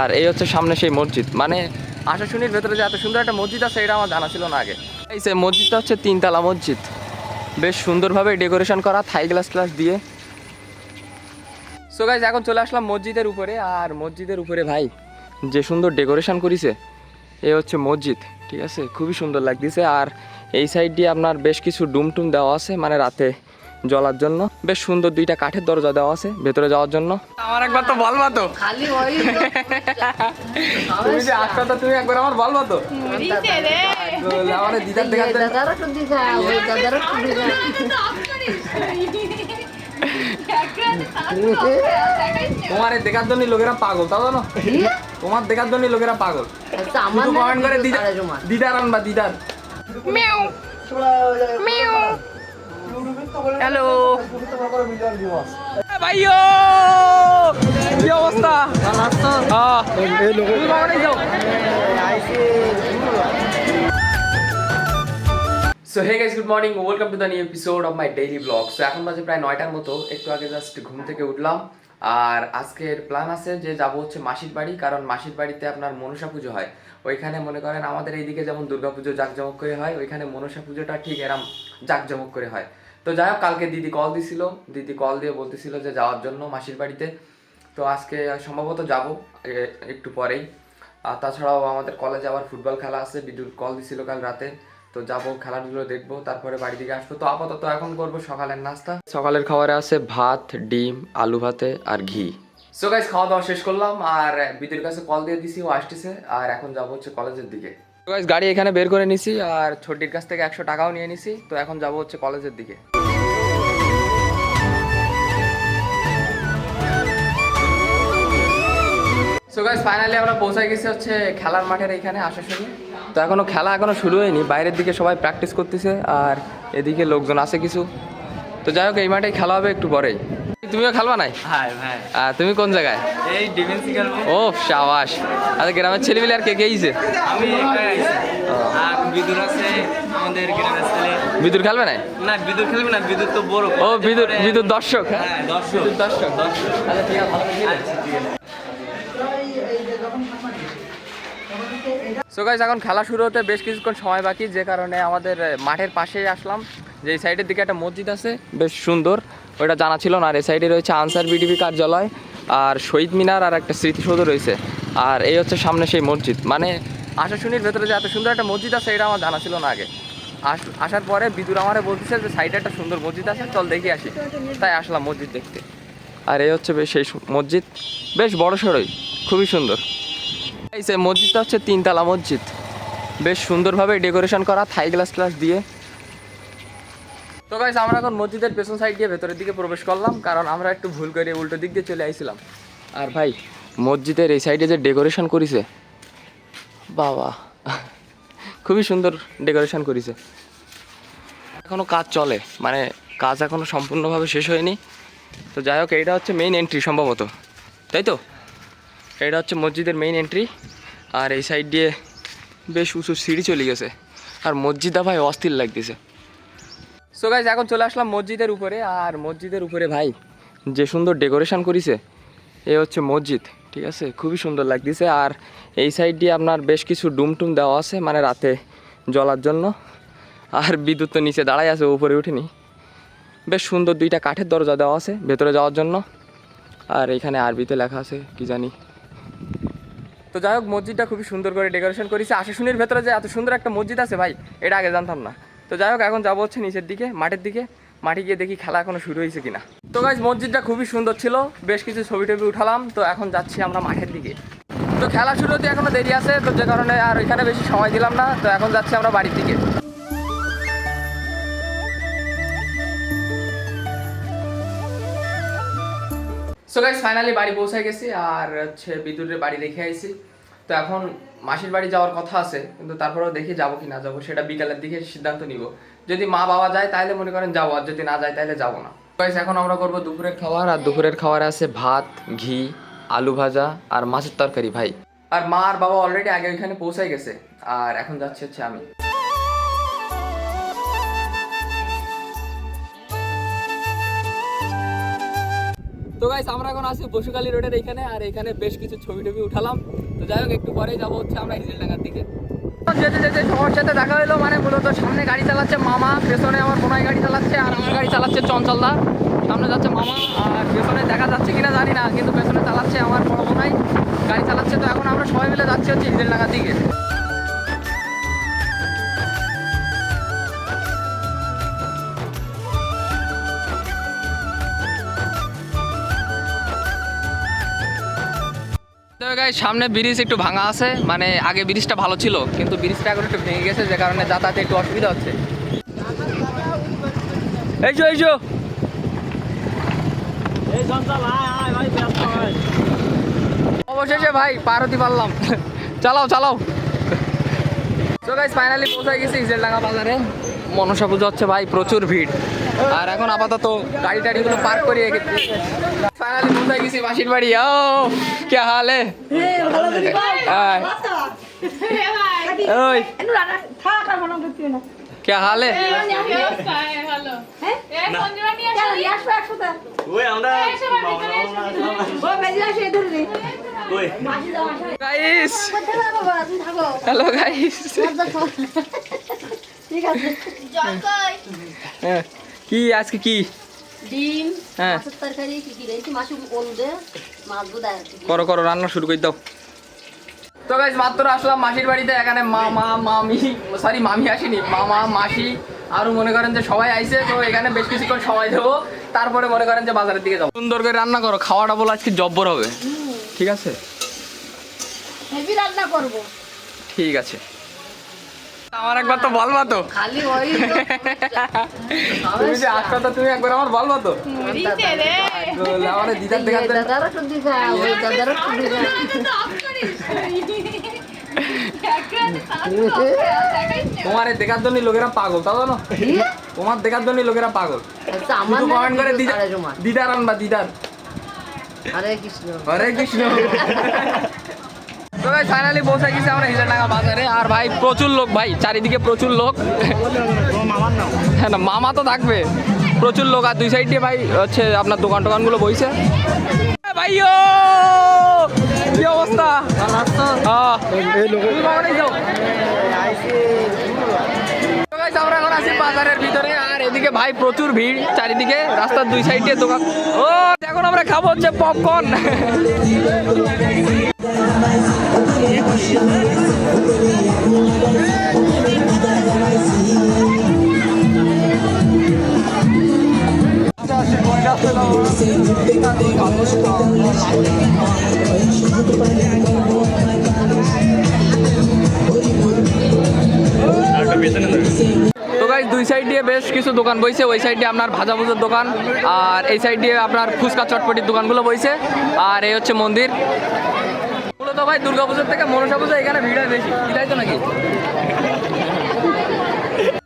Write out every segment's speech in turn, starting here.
আর এই হচ্ছে সামনে সেই মসজিদ, মানে আশাশুনির ভেতরে যে এত সুন্দর একটা মসজিদ আছে এটা আমার জানা ছিল না আগে। এই যে মসজিদটা হচ্ছে 3 তলা মসজিদ, বেশ সুন্দরভাবে ডেকোরেশন করা থাই গ্লাস ক্লাস দিয়ে। সো গাইস এখন চলে আসলাম মসজিদের উপরে, আর মসজিদের উপরে ভাই যে সুন্দর ডেকোরেশন করেছে, এই হচ্ছে মসজিদ, ঠিক আছে, খুবই সুন্দর লাগতেছে। আর এই সাইড দিয়ে আপনার বেশ কিছু ডুম টুম দেওয়া আছে, মানে রাতে জ্বলার জন্য। বেশ সুন্দর 2টা কাঠের দরজা দেওয়া আছে ভেতরে যাওয়ার জন্য। আমার একবার তো বলবা তো, তুমি যে আসছো তো তুমি একবার আমার বলবা তো। আমার দিদার দেখাতে তোমার দেখার জন্য লোকেরা পাগল, তাও জানো, তোমার দেখার জন্য লোকেরা পাগল। কমেন্ট করে দিদার আনবা, দিদার। হ্যালো ভাইও, কি অবস্থা? So hey guys, good morning, welcome to the new episode of my daily blog. So এখন বাজে প্রায় 9টার মতো, একটু আগে জাস্ট ঘুম থেকে উঠলাম। আর আজকের প্ল্যান আছে যে যাব হচ্ছে মাসির বাড়ি, কারণ মাসির বাড়িতে আপনার মনসা পুজো হয়। ওইখানে মনে করেন আমাদের এইদিকে যেমন দুর্গা পুজো জাঁকজমক করে হয়, ওইখানে মনসা পুজোটা ঠিক এরম জাঁকজমক করে হয়। তো যাই হোক, কালকে দিদি কল দিছিল, দিদি কল দিয়ে বলতেছিল যে যাওয়ার জন্য মাসির বাড়িতে। তো আজকে সম্ভবত যাব একটু পরেই। আর তাছাড়াও আমাদের কলেজে আবার ফুটবল খেলা আছে, বিদ্যুৎ কল দিছিল কাল রাতে। তো যাবো, খেলাধুলো দেখবো, তারপরে বাড়ি দিকে আসবো। তো আপাতত এখন করবো সকালের নাস্তা। সকালের খাবারে আছে ভাত, ডিম, আলু ভাতে আর ঘি। সো গাইস, খাওয়া দাওয়া শেষ করলাম, আর বিদ্যুতের কাছে কল দিয়ে দিছি, ও আসতেছে। আর এখন যাবো হচ্ছে কলেজের দিকে। তো গাইস, গাড়ি এখানে বের করে নিছি, আর ছোটির কাছ থেকে 100 টাকাও নিয়ে নিছি। তো এখন যাবো হচ্ছে কলেজের দিকে। সো গাইস, ফাইনালি আমরা পৌঁছে গেছি হচ্ছে খেলার মাঠের এইখানে আশাশুনি। তো খেলা এখনো শুরু হয়নি, বাইরের দিকে সবাই প্র্যাকটিস করতেছে, আর এদিকে লোকজন আছে কিছু। তো যাই হোক, এই মাঠেই খেলা হবে একটু পরেই। তুমিও খেলবা নাই? হ্যাঁ ভাই। তুমি কোন জায়গায়? এই ডিফেন্সি খেলবো। ও শাবাশ। আচ্ছা, গ্রামের ছেলেমিলে আর কে কে আইছে? আমি একাই আইছি। আর বিদুর আছে আমাদের গ্রামের ছেলে। বিদুর খেলবে নাই? না, বিদুর খেলবে না, বিদুর তো বড়। ও বিদুর দর্শক। হ্যাঁ, দর্শক। দর্শক। আচ্ছা ঠিক আছে, ভালো করে খেলো। আচ্ছা ঠিক আছে। সো গাইস, এখন খেলা শুরু হতে বেশ কিছুক্ষণ সময় বাকি, যে কারণে আমাদের মাঠের পাশেই আসলাম। যে এই সাইডের দিকে একটা মসজিদ আছে বেশ সুন্দর, ওইটা জানা ছিল না। আর এই সাইডে রয়েছে আনসার বিডিপি কার্যালয়, আর শহীদ মিনার, আর একটা স্মৃতিসৌধ রয়েছে। আর এই হচ্ছে সামনে সেই মসজিদ, মানে আশাশুনির ভেতরে যে এত সুন্দর একটা মসজিদ আছে এটা আমার জানা ছিল না আগে। আসার পরে বিদুর আমারে বলতেছে যে সাইডে একটা সুন্দর মসজিদ আছে, চল দেখে আসি। তাই আসলাম মসজিদ দেখতে। আর এই হচ্ছে বেশ সেই মসজিদ, বেশ বড় সড়ই, খুবই সুন্দর। এই যে মসজিদটা হচ্ছে 3 তলা মসজিদ, বেশ সুন্দরভাবে ডেকোরেশন করা থাই গ্লাস ক্লাস দিয়ে। তো গাইস, আমরা এখন মসজিদের পেছন সাইড দিয়ে ভেতরের দিকে প্রবেশ করলাম, কারণ আমরা একটু ভুল করে উল্টো দিক দিয়ে চলে আইছিলাম। আর ভাই, মসজিদের এই সাইডে যে ডেকোরেশন করেছে, বাবা, খুবই সুন্দর ডেকোরেশন করেছে। এখনও কাজ চলে, মানে কাজ এখনও সম্পূর্ণভাবে শেষ হয়নি। তো যাই হোক, এইটা হচ্ছে মেইন এন্ট্রি সম্ভবত, তাই তো? এটা হচ্ছে মসজিদের মেইন এন্ট্রি। আর এই সাইড দিয়ে বেশ উঁচু সিঁড়ি চলে গেছে, আর মসজিদটা ভাই অস্থির লাগতেছে। সো গাইস, এখন চলে আসলাম মসজিদের উপরে, আর মসজিদের উপরে ভাই যে সুন্দর ডেকোরেশন করেছে, এ হচ্ছে মসজিদ, ঠিক আছে, খুবই সুন্দর লাগতেছে। আর এই সাইড দিয়ে আপনার বেশ কিছু ডুম টুম দেওয়া আছে, মানে রাতে জ্বলার জন্য। আর বিদ্যুৎ তো নিচে দাঁড়াই আছে, উপরে উঠেনি। বেশ সুন্দর 2টা কাঠের দরজা দেওয়া আছে ভেতরে যাওয়ার জন্য। আর এখানে আরবিতে লেখা আছে কি জানি। তো যাই হোক, মসজিদটা খুবই সুন্দর করে ডেকোরেশন করেছে। আশাশুনির ভেতরে যে এত সুন্দর একটা মসজিদ আছে ভাই, এটা আগে জানতাম না। তো যাই হোক, এখন যাবো হচ্ছে নিচের দিকে, মাঠের দিকে। মাঠে গিয়ে দেখি খেলা এখনো শুরু হয়েছে কিনা। তো গাইস, মসজিদটা খুবই সুন্দর ছিল, বেশ কিছু ছবি টবি উঠালাম। তো এখন যাচ্ছি আমরা মাঠের দিকে। তো খেলা শুরু হতে এখনো দেরি আছে, তো যে কারণে আর ওইখানে বেশি সময় দিলাম না। তো এখন যাচ্ছি আমরা বাড়ির দিকে। সো গাইস, ফাইনালি বাড়ি পৌঁছে গেছি, আর হচ্ছে বিদ্যুতের বাড়ি রেখে আইছি। তো এখন মাসির বাড়ি যাওয়ার কথা আছে, কিন্তু তারপরেও দেখি যাবো কি না যাবো, সেটা বিকালের দিকে সিদ্ধান্ত নিব। যদি মা বাবা যায় তাহলে মনে করেন যাবো, আর যদি না যায় তাহলে যাবো না। গাইস, এখন আমরা করবো দুপুরের খাবার, আর দুপুরের খাবারে আছে ভাত, ঘি, আলু ভাজা আর মাছের তরকারি ভাই। আর মা আর বাবা অলরেডি আগে ওইখানে পৌঁছে গেছে, আর এখন যাচ্ছি হচ্ছে আমি। তো গাইস আমরা এখন আছি বসুকালী রোডের এইখানে, আর এখানে বেশ কিছু ছবি টবি উঠালাম। তো যাই হোক একটু পরেই যাবো হচ্ছে আমরা হিজলডাঙ্গার দিকে। যেতে যেতে সবার সাথে দেখা হলো, মানে মূলত সামনে গাড়ি চালাচ্ছে মামা, পেছনে আমার বোনাই গাড়ি চালাচ্ছে, আর আমার গাড়ি চালাচ্ছে চঞ্চলদা। সামনে যাচ্ছে মামা আর পেছনে দেখা যাচ্ছে কিনা জানি না, কিন্তু পেছনে চালাচ্ছে আমার বড় বোনাই গাড়ি চালাচ্ছে। তো এখন আমরা সবাই মিলে যাচ্ছি হচ্ছে হিজলডাঙ্গার দিকে। সামনে ব্রিজ একটু ভাঙা আছে, মানে আগে ব্রিজটা ভালো ছিল কিন্তু ব্রিজটা এখন একটু ভেঙে গেছে, যে কারণে যাতায়াতে একটু অসুবিধা হচ্ছে। এইসো অবশেষে ভাই পার হতে পারলাম। চালাও। তো গাইস ফাইনালি পৌঁছে গেছি হিজলডাঙ্গা বাজারে। মনসা পুজো হচ্ছে ভাই, প্রচুর ভিড়। আর এখন আপাতত গাড়ি টাড়িগুলো পার্ক করিয়ে রেখেছি। ফাইনালি পৌঁছে গেছি মাসির বাড়ি। ও কে হাল है? ओए क्या हाल है? गाइस हेलो गाइस কি আজকে কি ডিম হ্যাঁ মাছের তরকারি কি কি রেখেছি মাছ বলবে মাছ বোধা করো রান্না শুরু করে দাও। তো গাইস মাত্র আসলাম মাসির বাড়িতে। এখানে মামি আসেনি, মামা মাসি আরো মনে করেন যে সবাই আইছে। তো এখানে বেশ কিছুক্ষণ সময় দেবো, তারপরে মনে করেন যে বাজারের দিকে যাবো। সুন্দর করে রান্না করো, খাওয়াটা বলে আজকে জব্বর হবে। ঠিক আছে হেভি রান্না করব ঠিক আছে। আমার একবার তো বলবা তো, খালি ওই তুমি যে আসবা তো তুমি একবার আমার বলবা তো। আমার দিদার দেখা দাদারা তো দিদা ওই দাদারা তো দিদা তোমার দেখার জন্য লোকেরা পাগল, তাও জানো? তোমার দেখার জন্য লোকেরা পাগল। আমার কমেন্ট করে দিদার আনবা, দিদার। হরে কৃষ্ণ তো ভাই ফাইনালি পৌঁছে গেছি আমরা হিজলডাঙ্গা বাজারে। আর ভাই প্রচুর লোক, ভাই চারিদিকে প্রচুর লোক। হ্যাঁ না মামা তো থাকবে, প্রচুর লোক। আর দুই সাইড দিয়ে ভাই হচ্ছে আপনার দোকান টোকানগুলো বইছে। ভাইও কি অবস্থা? আমরা এখন আছি বাজারের ভিতরে, আর এদিকে ভাই প্রচুর ভিড় চারিদিকে, রাস্তার দুই সাইড দিয়ে দোকান। ও এখন আমরা খাবো হচ্ছে পপকর্ন। তো গাইস দুই সাইড দিয়ে বেশ কিছু দোকান বইছে। ওই সাইড দিয়ে আপনার ভাজা ভুজোর দোকান, আর এই সাইড দিয়ে আপনার ফুচকা চটপটির দোকানগুলো বইছে। আর এই হচ্ছে মন্দির। মূলত ভাই দুর্গাপুজোর থেকে মনসা পুজো এখানে ভিড় হয় বেশি, কি তাই তো নাকি?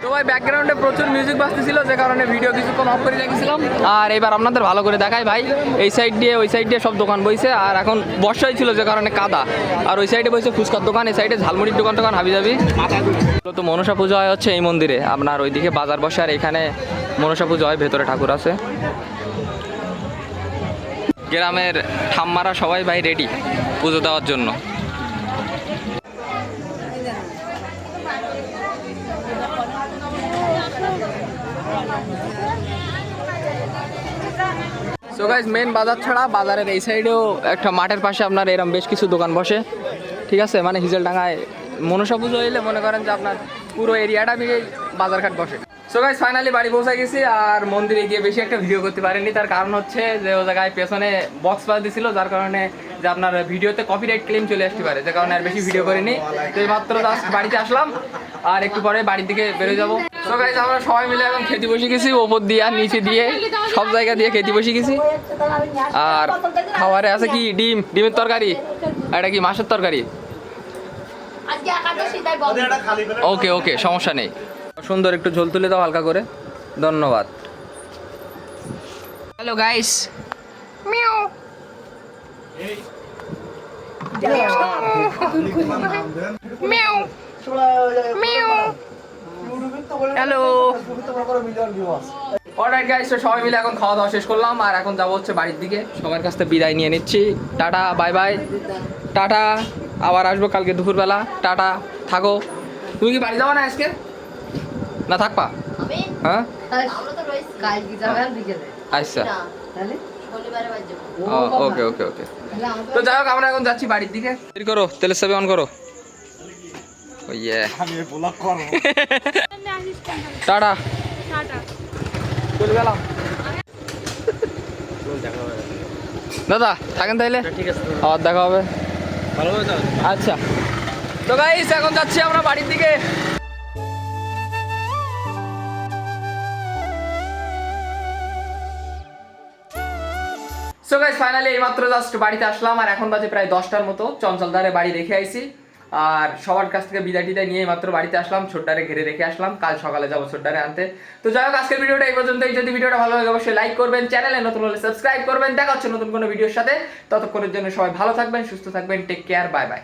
তো ভাই ব্যাকগ্রাউন্ডে প্রচুর মিউজিক বাজতেছিল, যে কারণে ভিডিও কিছুক্ষণ অফ করে রেখেছিলাম। আর এবার আপনাদের ভালো করে দেখাই ভাই, এই সাইড দিয়ে ওই সাইড দিয়ে সব দোকান বইছে। আর এখন বর্ষাই ছিল যে কারণে কাদা। আর ওই সাইডে বইছে ফুচকার দোকান, এই সাইডে ঝালমুড়ির দোকান টোকান হাবি যাবি। তো মনসা পুজো হয় হচ্ছে এই মন্দিরে, আপনার ওইদিকে বাজার বসে, আর এখানে মনসা পুজো হয়, ভেতরে ঠাকুর আছে। গ্রামের ঠাম্মারা সবাই ভাই রেডি পুজো দেওয়ার জন্য। সো গাইস মেন বাজার ছাড়া বাজারের এই সাইডেও একটা মাঠের পাশে আপনার এরকম বেশ কিছু দোকান বসে। ঠিক আছে, মানে হিজলডাঙ্গায় মনসা পুজো হইলে মনে করেন যে আপনার পুরো এরিয়াটা মিলেই বাজারঘাট বসে। সো গাইস ফাইনালি বাড়ি পৌঁছে গেছি। আর মন্দিরে গিয়ে বেশি একটা ভিডিও করতে পারিনি, তার কারণ হচ্ছে যে ও জায়গায় পেছনে বক্স বাজ দিছিল, যার কারণে যে আপনার ভিডিওতে কপিরাইট ক্লেম চলে আসতে পারে, যে কারণে আর বেশি ভিডিও করিনি। তো এই মাত্র জাস্ট বাড়িতে আসলাম, আর একটু পরে বাড়ির দিকে বেরোয় যাবো। সো গাইস আমরা সবাই মিলে এখন খেতে বসে গেছি, ওপর দিয়ে আর নিচে দিয়ে সব জায়গা দিয়ে খেতে বসে গেছি। আর খাবারে আছে কি ডিমের তরকারি, এটা কি মাছের তরকারি। ওকে সমস্যা নেই। সুন্দর একটু ঝোল তুলে দাও হালকা করে, ধন্যবাদ। Hello guys, meow meow meow hello. Alright guys, তো সবাই মিলে এখন খাওয়া দাওয়া শেষ করলাম আর এখন যাবো হচ্ছে বাড়ির দিকে। সবার কাছ থেকে বিদায় নিয়ে নিচ্ছি। Tata, bye bye, tata. আবার আসবো কালকে দুপুরবেলা। টাটা, থাকো। তুমি কি বাড়ি যাবো না আজকে, না থাকবা? আমি হ্যাঁ আমরা তো রয়েছি কাল কি যাবেন বিকেলে? আচ্ছা, না, তাহলে শনিবারে বাড়ি যাবো। ওকে ওকে ওকে। তো যাই হোক, আমরা এখন যাচ্ছি বাড়ির দিকে। দেরি করো, তেলের চাবি অন করো। ইয়ে, টাটা, চলে গেলাম। দাদা থাকেন তাইলে, ঠিক আছে, আবার দেখা হবে। ভালোভাবে যাও। আচ্ছা, তো গাইস এখন যাচ্ছি আমরা বাড়ির দিকে। সো গাইস ফাইনালি এইমাত্র জাস্ট বাড়িতে আসলাম আর এখন বাজে প্রায় 10টার মতো। চঞ্চলদারে বাড়ি রেখে আইছি আর সবার কাছ থেকে বিদায় টিদায় নিয়ে মাত্র বাড়িতে আসলাম। ছোট্টারে ঘিরে রেখে আসলাম, কাল সকালে যাবো ছোট্টারে আনতে। তো যাই হোক, আজকের ভিডিওটা এই পর্যন্তই। যদি ভিডিওটা ভালো লাগে অবশ্যই লাইক করবেন, চ্যানেলে নতুন হলে সাবস্ক্রাইব করবেন। দেখা হচ্ছে নতুন কোনো ভিডিওর সাথে। ততক্ষণের জন্য সবাই ভালো থাকবেন, সুস্থ থাকবেন। Take care, bye by.